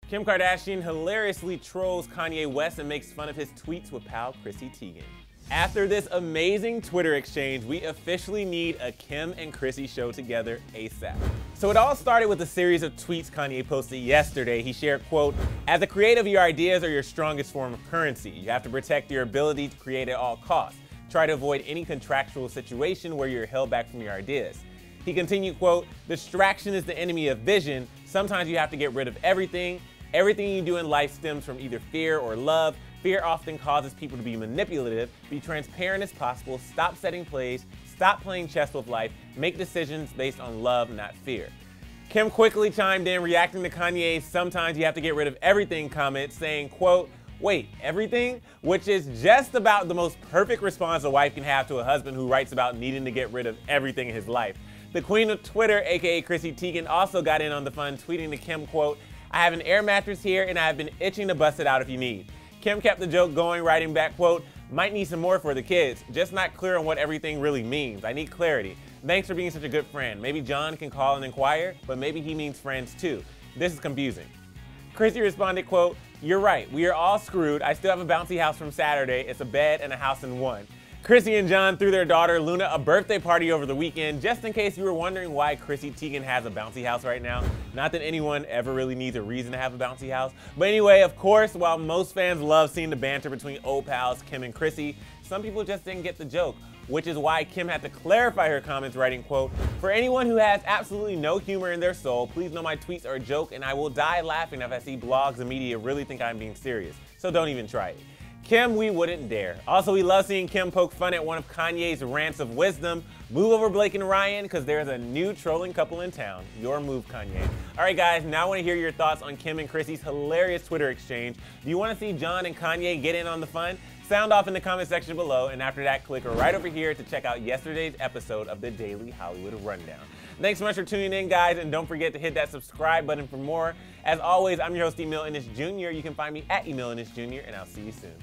Kim Kardashian hilariously trolls Kanye West and makes fun of his tweets with pal Chrissy Teigen. After this amazing Twitter exchange, we officially need a Kim and Chrissy show together ASAP. So it all started with a series of tweets Kanye posted yesterday. He shared, quote, "As a creative, your ideas are your strongest form of currency. You have to protect your ability to create at all costs. Try to avoid any contractual situation where you're held back from your ideas." He continued, quote, "Distraction is the enemy of vision. Sometimes you have to get rid of everything. Everything you do in life stems from either fear or love. Fear often causes people to be manipulative. Be transparent as possible. Stop setting plays. Stop playing chess with life. Make decisions based on love, not fear." Kim quickly chimed in, reacting to Kanye's "sometimes you have to get rid of everything" comment, saying, quote, "Wait, everything?" Which is just about the most perfect response a wife can have to a husband who writes about needing to get rid of everything in his life. The queen of Twitter, aka Chrissy Teigen, also got in on the fun, tweeting to Kim, quote, "I have an air mattress here and I have been itching to bust it out if you need." Kim kept the joke going, writing back, quote, "Might need some more for the kids. Just not clear on what everything really means. I need clarity. Thanks for being such a good friend. Maybe John can call and inquire, but maybe he means friends too. This is confusing." Chrissy responded, quote, "You're right. We are all screwed. I still have a bouncy house from Saturday. It's a bed and a house in one." Chrissy and John threw their daughter Luna a birthday party over the weekend, just in case you were wondering why Chrissy Teigen has a bouncy house right now. Not that anyone ever really needs a reason to have a bouncy house. But anyway, of course, while most fans love seeing the banter between old pals Kim and Chrissy, some people just didn't get the joke, which is why Kim had to clarify her comments, writing, quote, "For anyone who has absolutely no humor in their soul, please know my tweets are a joke and I will die laughing if I see blogs and media really think I'm being serious. So don't even try it." Kim, we wouldn't dare. Also, we love seeing Kim poke fun at one of Kanye's rants of wisdom. Move over Blake and Ryan, because there's a new trolling couple in town. Your move, Kanye. All right, guys, now I want to hear your thoughts on Kim and Chrissy's hilarious Twitter exchange. Do you want to see John and Kanye get in on the fun? Sound off in the comment section below, and after that, click right over here to check out yesterday's episode of the Daily Hollywood Rundown. Thanks so much for tuning in, guys, and don't forget to hit that subscribe button for more. As always, I'm your host, Emil Ennis Jr. You can find me at Emil Ennis Jr., and I'll see you soon.